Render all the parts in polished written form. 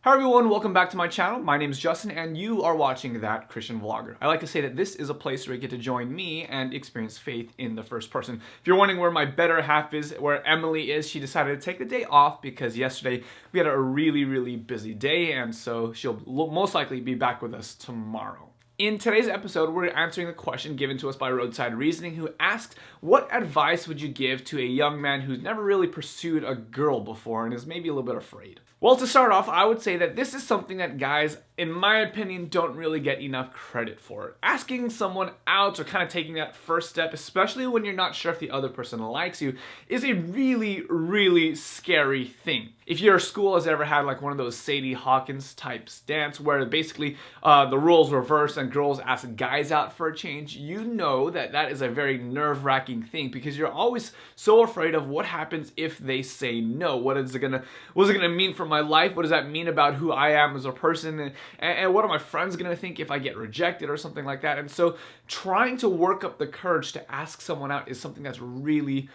Hi everyone, welcome back to my channel. My name is Justin and you are watching That Christian Vlogger. I like to say that this is a place where you get to join me and experience faith in the first person. If you're wondering where my better half is, where Emily is, she decided to take the day off because yesterday we had a really busy day, and so she'll most likely be back with us tomorrow. In today's episode, we're answering the question given to us by Roadside Reasoning, who asked, what advice would you give to a young man who's never really pursued a girl before and is maybe a little bit afraid? Well, to start off, I would say that this is something that guys, in my opinion, don't really get enough credit for. Asking someone out or kind of taking that first step, especially when you're not sure if the other person likes you, is a really scary thing. If your school has ever had like one of those Sadie Hawkins type stance where basically the roles reverse and girls ask guys out for a change, you know that that is a very nerve-wracking thing because you're always so afraid of what happens if they say no. What is it gonna mean for my life? What does that mean about who I am as a person? And what are my friends gonna think if I get rejected or something like that? And so trying to work up the courage to ask someone out is something that's really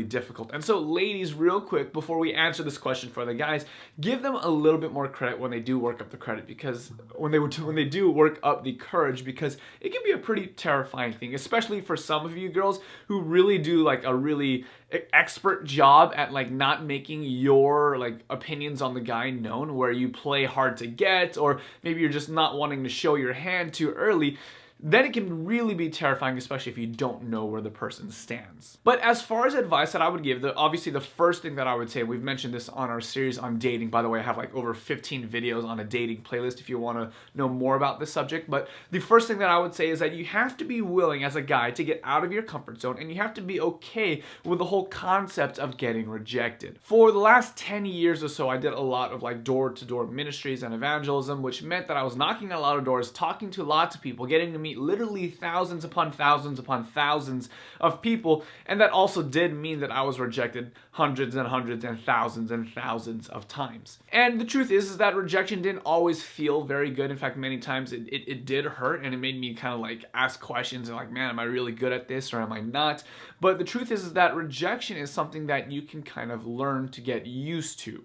difficult. And so ladies, real quick, before we answer this question for the guys, give them a little bit more credit when they do work up the credit, because when they do work up the courage, because it can be a pretty terrifying thing, especially for some of you girls who really do like a really expert job at like not making your like opinions on the guy known, where you play hard to get, or maybe you're just not wanting to show your hand too early. Then it can really be terrifying, especially if you don't know where the person stands. But as far as advice that I would give, obviously the first thing that I would say, we've mentioned this on our series on dating. By the way, I have like over 15 videos on a dating playlist if you want to know more about this subject. But the first thing that I would say is that you have to be willing as a guy to get out of your comfort zone, and you have to be okay with the whole concept of getting rejected. For the last 10 years or so, I did a lot of like door-to-door ministries and evangelism, which meant that I was knocking on a lot of doors, talking to lots of people, getting to meet literally thousands upon thousands upon thousands of people, and that also did mean that I was rejected hundreds and thousands of times. And the truth is that rejection didn't always feel very good. In fact, many times it did hurt, and it made me kind of like ask questions and like, man, am I really good at this or am I not? But the truth is that rejection is something that you can kind of learn to get used to.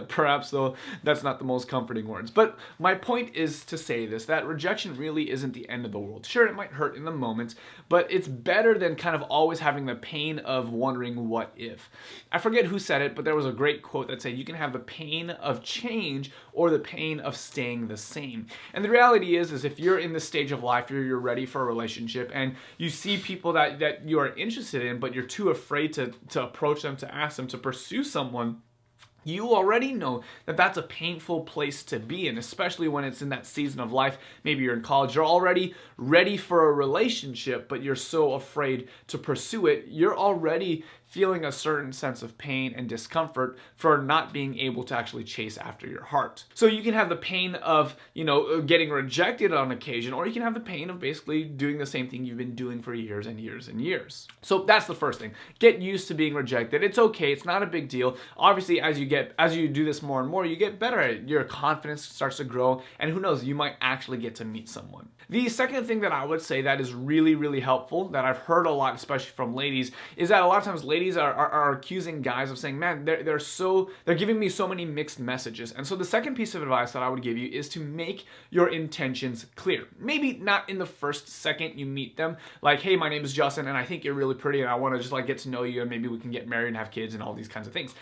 Perhaps, though, that's not the most comforting words. But my point is to say this, that rejection really isn't the end of the world. Sure, it might hurt in the moment, but it's better than kind of always having the pain of wondering what if. I forget who said it, but there was a great quote that said, you can have the pain of change or the pain of staying the same. And the reality is if you're in this stage of life, you're ready for a relationship, and you see people that you are interested in, but you're too afraid to approach them, to ask them, to pursue someone, you already know that that's a painful place to be in, especially when it's in that season of life. Maybe you're in college, you're already ready for a relationship, but you're so afraid to pursue it. You're already feeling a certain sense of pain and discomfort for not being able to actually chase after your heart. So you can have the pain of, getting rejected on occasion, or you can have the pain of basically doing the same thing you've been doing for years and years. So that's the first thing. Get used to being rejected. It's okay. It's not a big deal. Obviously, as you do this more and more, you get better at it. Your confidence starts to grow, and who knows, you might actually get to meet someone. The second thing that I would say that is really helpful, that I've heard a lot, especially from ladies, is that a lot of times ladies are accusing guys of saying, man, they're giving me so many mixed messages. And so the second piece of advice that I would give you is to make your intentions clear. Maybe not in the first second you meet them, like, hey, my name is Justin and I think you're really pretty and I want to just like get to know you and maybe we can get married and have kids and all these kinds of things.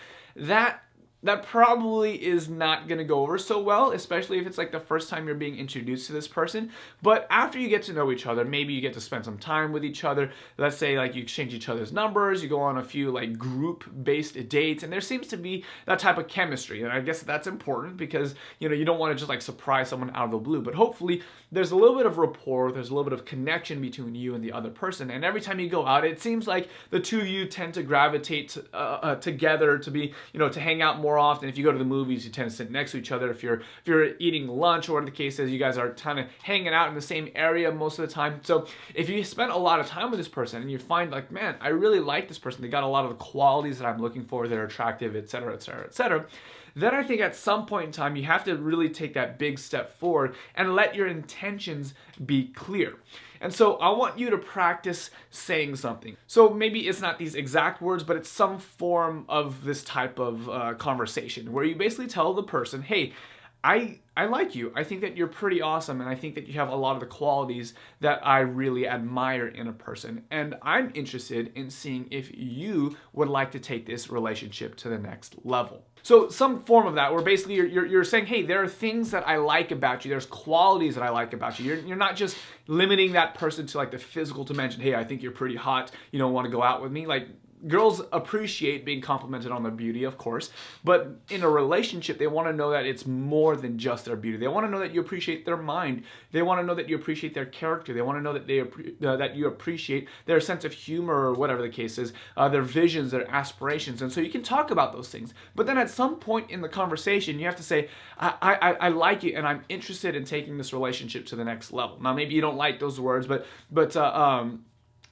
That probably is not going to go over so well, especially if it's like the first time you're being introduced to this person. But after you get to know each other, maybe you get to spend some time with each other. Let's say like you exchange each other's numbers, you go on a few like group-based dates, and there seems to be that type of chemistry. And I guess that's important because, you don't want to just like surprise someone out of the blue. But hopefully there's a little bit of rapport, there's a little bit of connection between you and the other person. And every time you go out, it seems like the two of you tend to gravitate together to be, to hang out more often. If you go to the movies, you tend to sit next to each other. If you're eating lunch or whatever the case is, you guys are kind of hanging out in the same area most of the time. So if you spend a lot of time with this person and you find like, man, I really like this person, they got a lot of the qualities that I'm looking for, they're attractive, etc., then I think at some point in time you have to really take that big step forward and let your intentions be clear. And so I want you to practice saying something. So maybe it's not these exact words, but it's some form of this type of conversation where you basically tell the person, hey, I like you. I think that you're pretty awesome, and I think that you have a lot of the qualities that I really admire in a person. And I'm interested in seeing if you would like to take this relationship to the next level. So some form of that, where basically you're saying, hey, there are things that I like about you. There's qualities that I like about you. You're not just limiting that person to like the physical dimension. Hey, I think you're pretty hot. You don't want to go out with me? Like, girls appreciate being complimented on their beauty, of course, but in a relationship, they want to know that it's more than just their beauty. They want to know that you appreciate their mind. They want to know that you appreciate their character. They want to know that that you appreciate their sense of humor, or whatever the case is, their visions, their aspirations. And so you can talk about those things. But then at some point in the conversation, you have to say, I like you, and I'm interested in taking this relationship to the next level. Now, maybe you don't like those words, but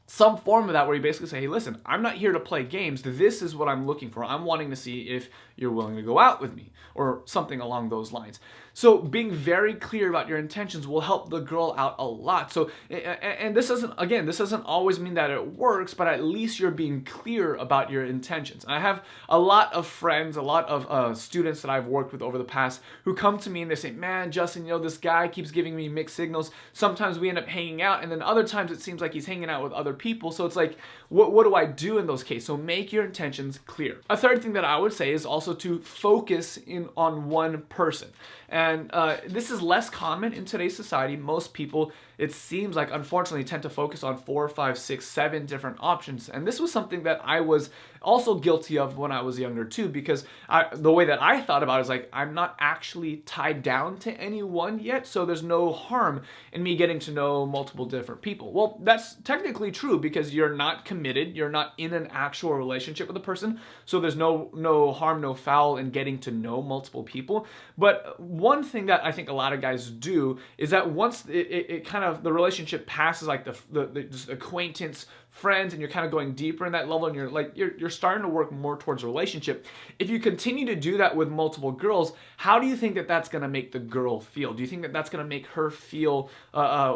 some form of that, where you basically say, hey, listen, I'm not here to play games. This is what I'm looking for. I'm wanting to see if you're willing to go out with me, or something along those lines. So being very clear about your intentions will help the girl out a lot. So, and this doesn't always mean that it works, but at least you're being clear about your intentions. And I have a lot of friends, a lot of students that I've worked with over the past, who come to me and they say, man, Justin, this guy keeps giving me mixed signals. Sometimes we end up hanging out, and then other times it seems like he's hanging out with other people. So it's like, what do I do in those cases? So make your intentions clear. A third thing that I would say is also to focus on one person. And this is less common in today's society. Most people, it seems like, unfortunately, tend to focus on 4, 5, 6, 7 different options. And this was something that I was also guilty of when I was younger too, because the way that I thought about it is like, I'm not actually tied down to anyone yet, so there's no harm in me getting to know multiple different people. Well, that's technically true, because you're not committed, you're not in an actual relationship with a person, so there's no harm, no foul in getting to know multiple people. But one thing that I think a lot of guys do is that once it kind of, the relationship passes like the just acquaintance, friends, and you're kind of going deeper in that level, and you're starting to work more towards a relationship. If you continue to do that with multiple girls, how do you think that that's going to make the girl feel? Do you think that that's going to make her feel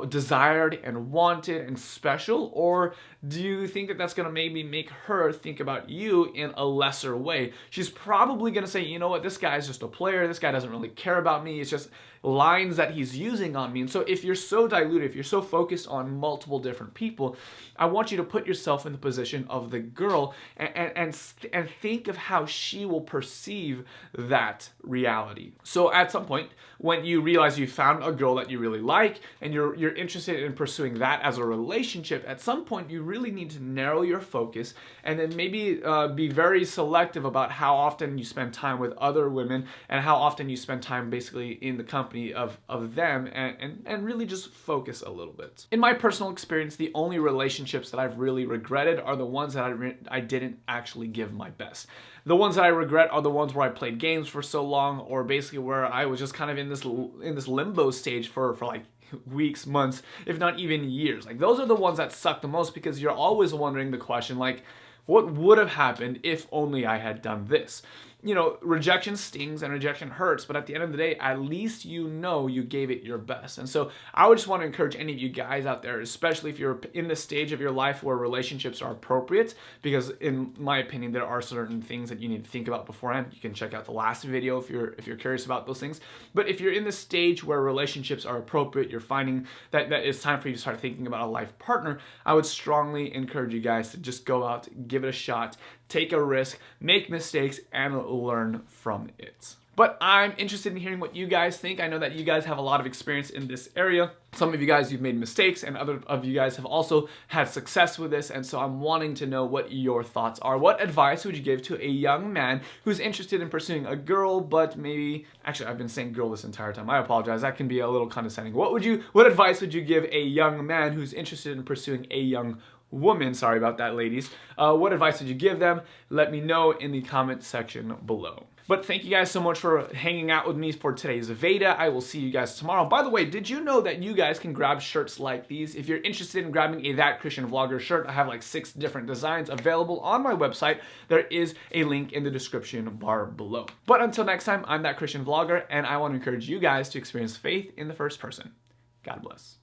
desired and wanted and special? Or do you think that that's going to maybe make her think about you in a lesser way? She's probably going to say, you know what, this guy's just a player. This guy doesn't really care about me. It's just lines that he's using on me. And so if you're so diluted, if you're so focused on multiple different people, I want you to put yourself in the position of the girl and think of how she will perceive that reality. So at some point, when you realize you found a girl that you really like, and you're interested in pursuing that as a relationship, at some point you really need to narrow your focus, and then maybe be very selective about how often you spend time with other women, and how often you spend time basically in the company of them, and really just focus a little bit. In my personal experience, the only relationships that I've really regretted are the ones that I didn't actually give my best. The ones that I regret are the ones where I played games for so long, or basically where I was just kind of in this limbo stage for like weeks, months, if not even years. Like, those are the ones that suck the most, because you're always wondering the question, like, what would have happened if only I had done this? Rejection stings and rejection hurts, but at the end of the day, at least you know you gave it your best. And so I would just want to encourage any of you guys out there, especially if you're in the stage of your life where relationships are appropriate, because in my opinion, there are certain things that you need to think about beforehand. You can check out the last video if you're curious about those things. But if you're in the stage where relationships are appropriate, you're finding that it's time for you to start thinking about a life partner, I would strongly encourage you guys to just go out, give it a shot, take a risk, make mistakes, and learn from it. But I'm interested in hearing what you guys think. I know that you guys have a lot of experience in this area. Some of you guys, you've made mistakes, and other of you guys have also had success with this, and so I'm wanting to know what your thoughts are. What advice would you give to a young man who's interested in pursuing a girl, but maybe, actually, I've been saying girl this entire time. I apologize. That can be a little condescending. What advice would you give a young man who's interested in pursuing a young woman? Sorry about that, ladies. What advice did you give them? Let me know in the comment section below. But thank you guys so much for hanging out with me for today's Veda. I will see you guys tomorrow. By the way, did you know that you guys can grab shirts like these? If you're interested in grabbing a That Christian Vlogger shirt, I have like 6 different designs available on my website. There is a link in the description bar below. But until next time, I'm That Christian Vlogger, and I want to encourage you guys to experience faith in the first person. God bless.